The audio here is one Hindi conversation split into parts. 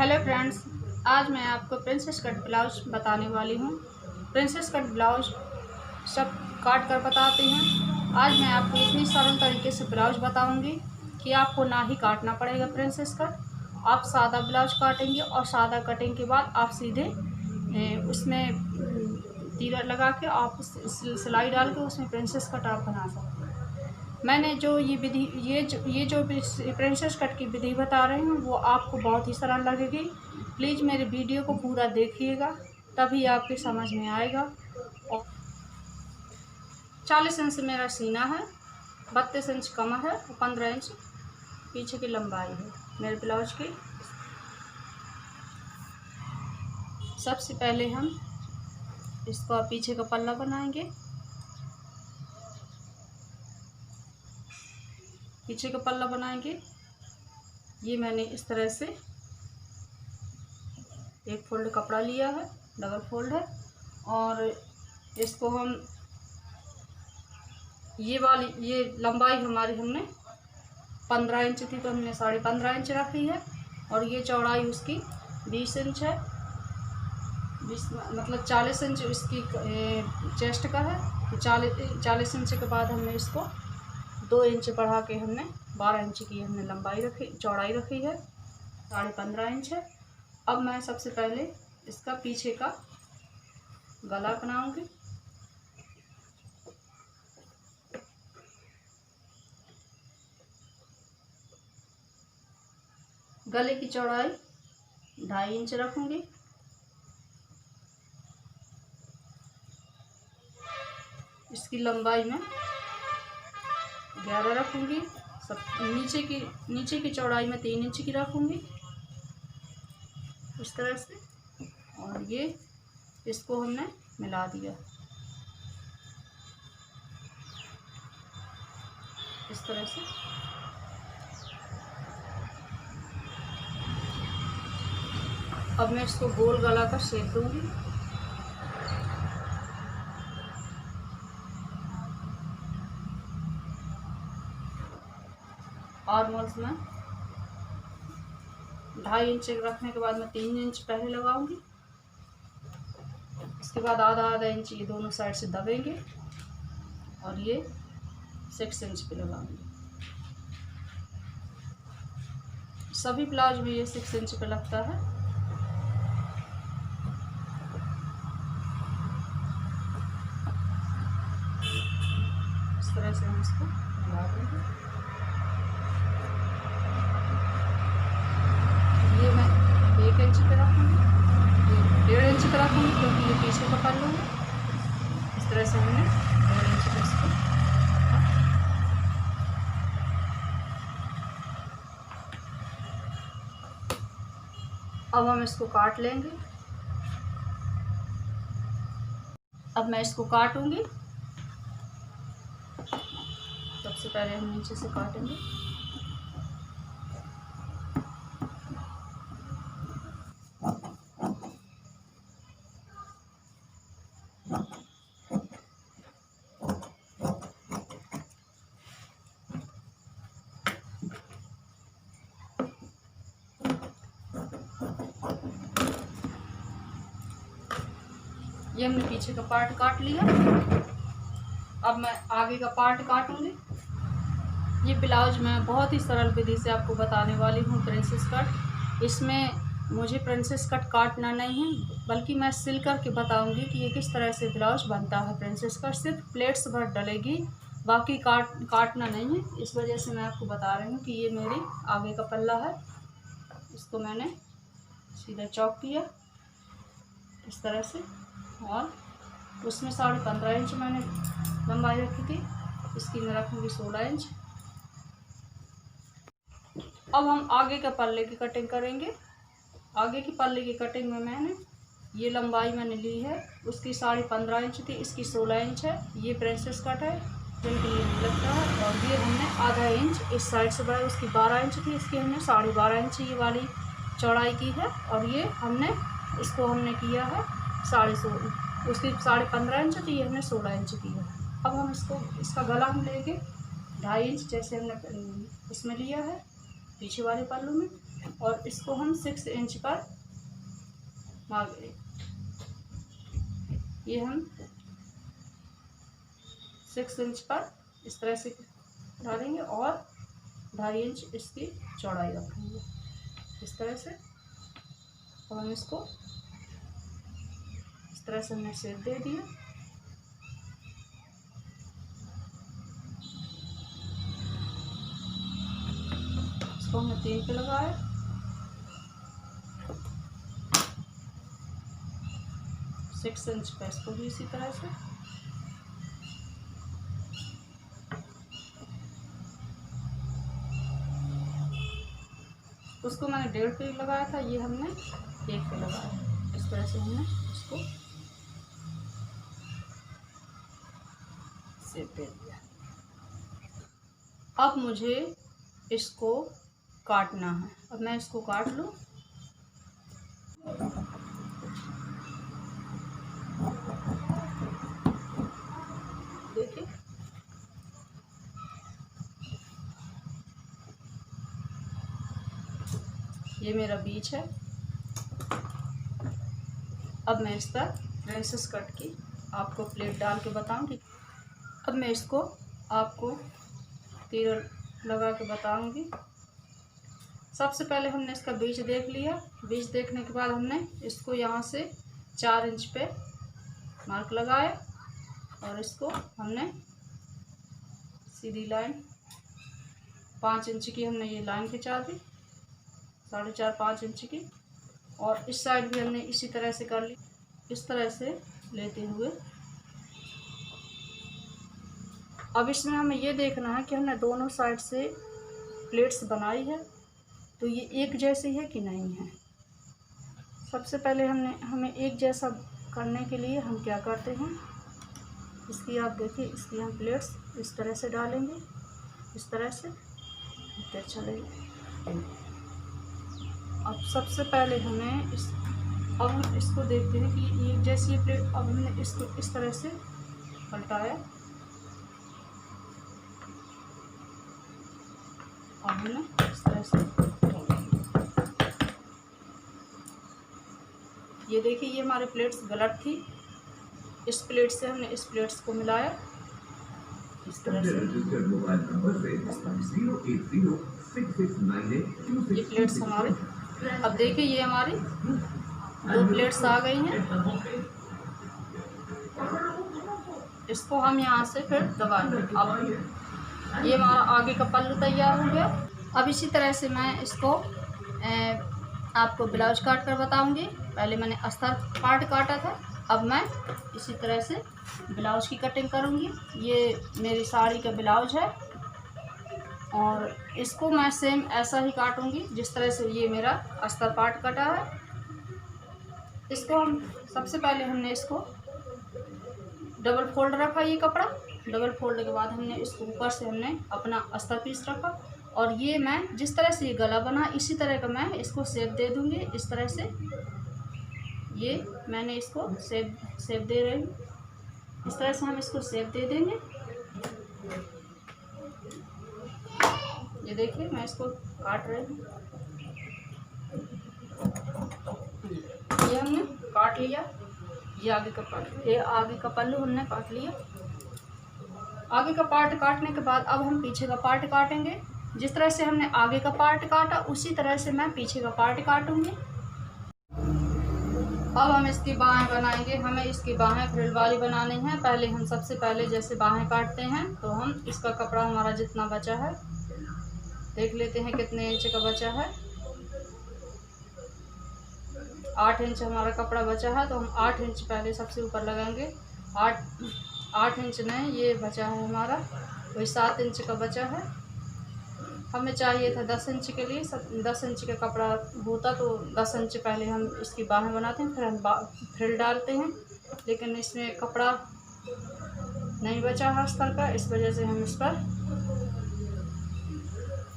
हेलो फ्रेंड्स, आज मैं आपको प्रिंसेस कट ब्लाउज बताने वाली हूँ। प्रिंसेस कट ब्लाउज सब काट कर बताते हैं। आज मैं आपको इतनी सरल तरीके से ब्लाउज बताऊंगी कि आपको ना ही काटना पड़ेगा प्रिंसेस कट। आप सादा ब्लाउज काटेंगे और सादा कटिंग के बाद आप सीधे उसमें तीरा लगा के आप सिलाई डाल के उसमें प्रिंसेस कट आप बना सकते हैं। मैंने जो ये विधि ये जो प्रिंसेस कट की विधि बता रही हूँ वो आपको बहुत ही सरल लगेगी। प्लीज़ मेरे वीडियो को पूरा देखिएगा, तभी आपके समझ में आएगा। और 40 इंच मेरा सीना है, 32 इंच कमर है और 15 इंच पीछे की लंबाई है मेरे ब्लाउज की। सबसे पहले हम इसका पीछे का पल्ला बनाएंगे। पीछे का पल्ला बनाएंगे। ये मैंने इस तरह से एक फोल्ड कपड़ा लिया है, डबल फोल्ड है, और इसको हम ये लंबाई हमारी हमने 15 इंच थी तो हमने 15.5 इंच रखी है, और ये चौड़ाई उसकी 20 इंच है। 20 मतलब 40 इंच इसकी चेस्ट का है। तो 40 इंच के बाद हमने इसको 2 इंच बढ़ा के हमने 12 इंच की हमने चौड़ाई रखी है। 15.5 इंच है। अब मैं सबसे पहले इसका पीछे का गला बनाऊंगी। गले की चौड़ाई 2.5 इंच रखूंगी। इसकी लंबाई में 11 रखूंगी। सब नीचे की चौड़ाई में 3 इंच की रखूंगी इस तरह से। और ये इसको हमने मिला दिया इस तरह से। अब मैं इसको गोल गला का शेप दूंगी। आर्महोल्स में 2.5 इंच रखने के बाद मैं 3 इंच पहले लगाऊंगी। इसके बाद आधा इंच ये दोनों साइड से दबेंगे और ये 6 इंच पे लगाऊंगी। सभी ब्लाउज में ये 6 इंच पे लगता है। इस तरह से हम इसको लगा देंगे। ये मैं 1 इंच पे रखूँगी, ये 1.5 इंच पे रखूँगी क्योंकि ये पीछे का पल्लू है। इस तरह से हमने 1.5 इंच पे इसको। अब हम इसको काट लेंगे। अब मैं इसको काटूंगी। सबसे पहले हम नीचे से काटेंगे। ये हमने पीछे का पार्ट काट लिया। अब मैं आगे का पार्ट काटूंगी। ये ब्लाउज मैं बहुत ही सरल विधि से आपको बताने वाली हूँ प्रिंसेस कट। इसमें मुझे प्रिंसेस कट काटना नहीं है, बल्कि मैं सिल कर के बताऊंगी कि ये किस तरह से ब्लाउज बनता है। प्रिंसेस कट सिर्फ प्लेट्स भर डलेगी, बाकी काटना नहीं है। इस वजह से मैं आपको बता रही हूँ कि ये मेरी आगे का पल्ला है। इसको मैंने सीधा चौक किया इस तरह से, और उसमें 15.5 इंच मैंने लंबाई रखी थी। इसकी मैं रखूँगी 16 इंच। अब हम आगे के पल्ले की कटिंग करेंगे। आगे की पल्ले की कटिंग में मैंने ये लंबाई मैंने ली है, उसकी 15.5 इंच थी, इसकी 16 इंच है। ये प्रिंसेस कट है, जिनके लिए लगता है। और ये हमने आधा इंच इस साइड से बढ़ाई, उसकी 12 इंच थी, इसकी हमने 12.5 इंच ये वाली चौड़ाई की है। और ये इसको हमने किया है 16.5, उसकी 15.5 इंच थी, ये हमने 16 इंच की है। अब हम इसका गला हम लेंगे 2.5 इंच, जैसे हमने इसमें लिया है पीछे वाले पल्लू में। और इसको हम 6 इंच पर मार्क, ये हम 6 इंच पर इस तरह से डालेंगे और 2.5 इंच इसकी चौड़ाई रखेंगे इस तरह से। और हम इसको इस तरह से हमने शेप दे दिया। इसको हमने 3 पे लगाया। सिक्स इंच पे इसको भी इसी तरह से। उसको मैंने 1.5 पे लगाया था, ये हमने 1 पे लगाया। इस तरह से हमने इसको शेप दे दिया। अब मुझे इसको काटना है। अब मैं इसको काट लूँ। देखिए ये मेरा बीच है। अब मैं इस पर प्रिंसेस कट की आपको प्लेट डाल के बताऊंगी। अब मैं इसको आपको तीर लगा के बताऊंगी। सबसे पहले हमने इसका बीच देख लिया। बीच देखने के बाद हमने इसको यहाँ से 4 इंच पे मार्क लगाया और इसको हमने सीधी लाइन 5 इंच की हमने ये लाइन खिंचा दी, 4.5-5 इंच की। और इस साइड भी हमने इसी तरह से कर ली, इस तरह से लेते हुए। अब इसमें हमें ये देखना है कि हमने दोनों साइड से प्लेट्स बनाई है तो ये एक जैसी है कि नहीं है। सबसे पहले हमें एक जैसा करने के लिए हम क्या करते हैं, इसकी आप देखिए, इसकी हम प्लेट्स इस तरह से डालेंगे, इस तरह से। अच्छा लगेगा। अब सबसे पहले हमें अब हम इसको देखते हैं कि एक जैसी प्लेट। अब हमने इसको इस तरह से पलटाया। अब हमने इस तरह से, ये देखिए ये हमारे प्लेट्स गलत थी। इस प्लेट से हमने इस प्लेट्स को मिलाया इस तरह से। ये प्लेट्स हमारे, अब देखिए ये हमारी 2 प्लेट्स आ गई हैं। इसको हम यहाँ से फिर दबाएंगे। अब ये हमारा आगे का पल्लू तैयार हो गया। अब इसी तरह से मैं इसको आपको ब्लाउज काट कर बताऊंगी। पहले मैंने अस्तर पार्ट काटा था, अब मैं इसी तरह से ब्लाउज की कटिंग करूंगी। ये मेरी साड़ी का ब्लाउज है और इसको मैं सेम ऐसा ही काटूंगी जिस तरह से ये मेरा अस्तर पार्ट कटा है। इसको हम सबसे पहले हमने इसको डबल फोल्ड रखा, ये कपड़ा डबल फोल्ड के बाद हमने इसको ऊपर से हमने अपना अस्तर पीस रखा और ये मैं जिस तरह से ये गला बना इसी तरह का मैं इसको शेप दे दूंगी। इस तरह से ये मैंने इसको शेप दे रही हूँ। इस तरह से हम इसको शेप दे देंगे। ये देखिए मैं इसको काट रही हूँ। ये हमने काट लिया। ये आगे का पल्लू हमने काट लिया। आगे का पार्ट काटने के बाद अब हम पीछे का पार्ट काटेंगे। जिस तरह से हमने आगे का पार्ट काटा उसी तरह से मैं पीछे का पार्ट काटूंगी। अब हम इसकी बाहें बनाएंगे। हमें इसकी बाहें फ्रिल वाली बनानी है। पहले हम सबसे पहले जैसे बाहें काटते हैं तो हम इसका कपड़ा हमारा जितना बचा है देख लेते हैं कितने इंच का बचा है। 8 इंच हमारा कपड़ा बचा है तो हम 8 इंच पहले सबसे ऊपर लगाएंगे। 8 इंच नहीं, ये बचा है हमारा वही 7 इंच का बचा है। हमें चाहिए था 10 इंच के लिए। 10 इंच का कपड़ा होता तो 10 इंच पहले हम इसकी बाहें बनाते हैं, फिर हम फ्रिल डालते हैं। लेकिन इसमें कपड़ा नहीं बचा है अस्तर का, इस वजह से हम इस पर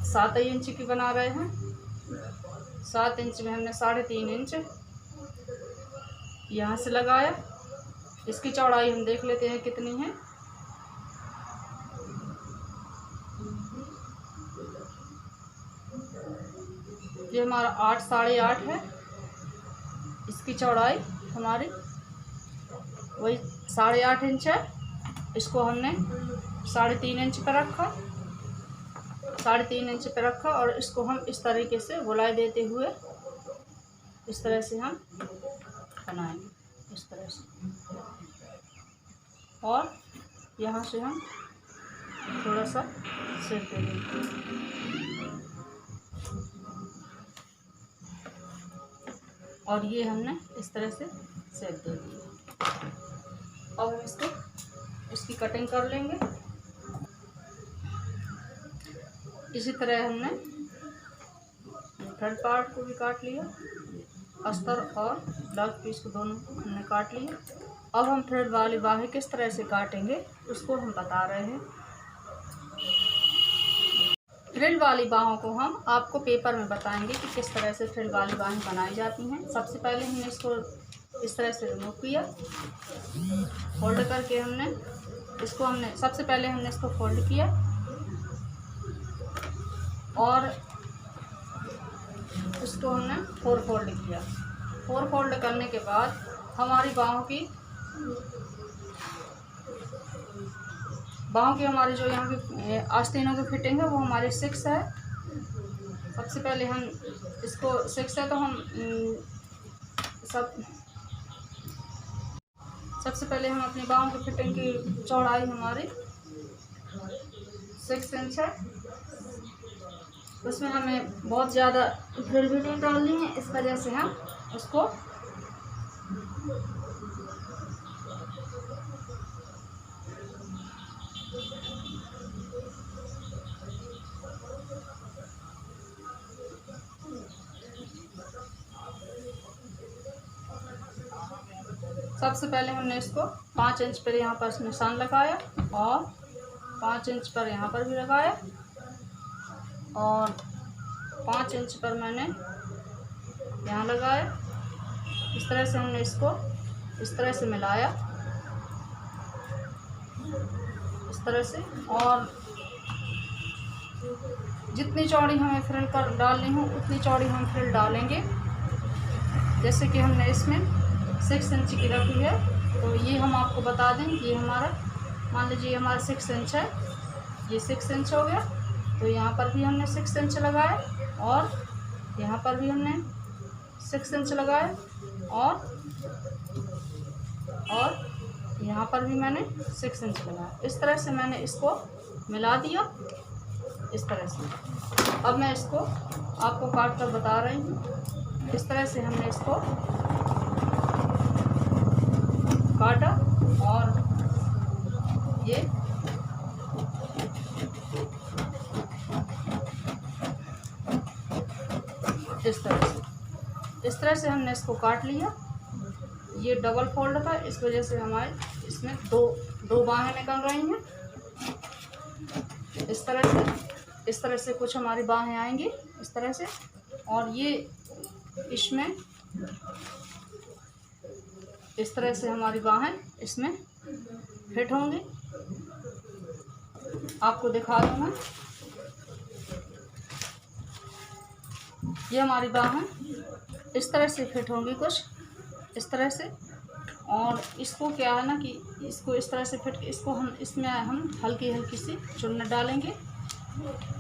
7 इंच की बना रहे हैं। 7 इंच में हमने 3.5 इंच यहाँ से लगाया। इसकी चौड़ाई हम देख लेते हैं कितनी है। ये हमारा 8 साढ़े 8 है, इसकी चौड़ाई हमारी वही 8.5 इंच है। इसको हमने 3.5 इंच पर रखा, 3.5 इंच पर रखा और इसको हम इस तरीके से गोलाई देते हुए इस तरह से हम बनाएंगे, इस तरह से। और यहाँ से हम थोड़ा सा सेक दे देंगे। और ये हमने इस तरह से सेक दे दिया। अब हम इसकी कटिंग कर लेंगे। इसी तरह हमने फ्रंट पार्ट को भी काट लिया, अस्तर और ब्लाउज पीस को दोनों हमने काट लिया। अब हम थ्रेड वाली बाहें किस तरह से काटेंगे उसको हम बता रहे हैं। फ्रिल वाली बाहों को हम आपको पेपर में बताएंगे कि किस तरह से फ्रिल वाली बाहें बनाई जाती हैं। सबसे पहले हमने इसको इस तरह से रिमूव किया, फोल्ड करके हमने सबसे पहले हमने इसको फोल्ड किया और इसको हमने 4 फोल्ड किया। 4 फोल्ड करने के बाद हमारी बाहों की हमारी जो यहाँ की आस्तीनों की फिटिंग है वो हमारी 6 है। सबसे पहले हम इसको 6 है तो हम सबसे पहले हम अपनी बाहों की फिटिंग की चौड़ाई हमारी 6 इंच है। उसमें हमें बहुत ज़्यादा फ्रिल भी नहीं डालनी है, इस वजह से हम उसको सबसे पहले हमने इसको 5 इंच पर यहाँ पर निशान लगाया और 5 इंच पर यहाँ पर भी लगाया और 5 इंच पर मैंने यहाँ लगाया। इस तरह से हमने इसको इस तरह से मिलाया, इस तरह से। और जितनी चौड़ी हमें फ्रिल कर डालनी हो उतनी चौड़ी हम फ्रिल डालेंगे। जैसे कि हमने इसमें 6 इंच की रखी है तो ये हम आपको बता दें, ये हमारा मान लीजिए हमारा 6 इंच है, ये 6 इंच हो गया। तो यहाँ पर भी हमने 6 इंच लगाया और यहाँ पर भी हमने 6 इंच लगाया और यहाँ पर भी मैंने 6 इंच लगाया। इस तरह से मैंने इसको मिला दिया, इस तरह से। अब मैं इसको आपको काट कर बता रही हूँ। इस तरह से हमने इसको काटा और ये इस तरह से हमने इसको काट लिया। ये डबल फोल्ड था, इस वजह से हमारे इसमें दो बाहें निकल रही हैं। इस तरह से कुछ हमारी बाहें आएंगी इस तरह से, और ये इसमें इस तरह से हमारी बाहें इसमें फिट होंगी। आपको दिखा दूँ मैं, ये हमारी बाहें इस तरह से फिट होंगी, कुछ इस तरह से। और इसको क्या है ना कि इसको इस तरह से फिट, इसको हम इसमें हम हल्की हल्की सी चुन्नट डालेंगे।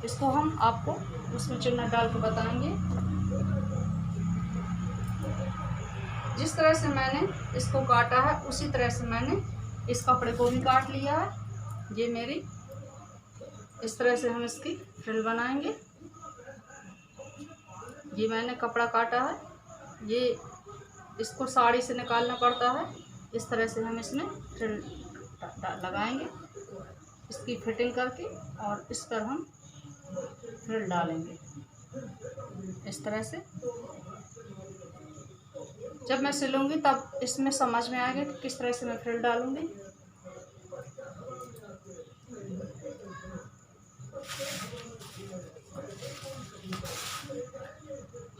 इसको हम आपको उसमें चुन्नट डाल के बताएंगे। जिस तरह से मैंने इसको काटा है उसी तरह से मैंने इस कपड़े को भी काट लिया है। ये मेरी इस तरह से हम इसकी फ्रिल बनाएंगे। ये मैंने कपड़ा काटा है, ये इसको साड़ी से निकालना पड़ता है। इस तरह से हम इसमें फ्रिल लगाएंगे इसकी फिटिंग करके, और इस पर हम फ्रिल डालेंगे इस तरह से। जब मैं सिलूँगी तब इसमें समझ में आएगा कि किस तरह से मैं फ्रिल डालूँगी।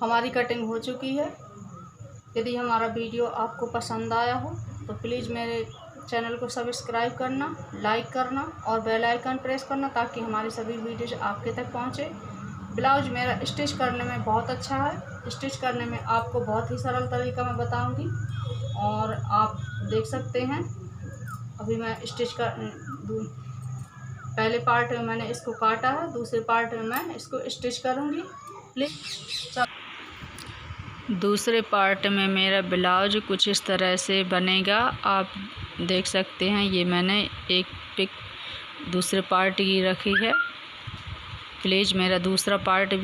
हमारी कटिंग हो चुकी है। यदि हमारा वीडियो आपको पसंद आया हो तो प्लीज़ मेरे चैनल को सब्सक्राइब करना, लाइक करना और बेल आइकन प्रेस करना, ताकि हमारी सभी वीडियोज आपके तक पहुँचे। ब्लाउज मेरा स्टिच करने में बहुत अच्छा है। स्टिच करने में आपको बहुत ही सरल तरीका मैं बताऊंगी और आप देख सकते हैं। अभी मैं स्टिच कर पहले पार्ट में मैंने इसको काटा है, दूसरे पार्ट में मैं इसको स्टिच करूंगी। दूसरे पार्ट में मेरा ब्लाउज कुछ इस तरह से बनेगा, आप देख सकते हैं। ये मैंने एक पिक दूसरे पार्ट की रखी है। प्लीज़ मेरा दूसरा पार्ट भी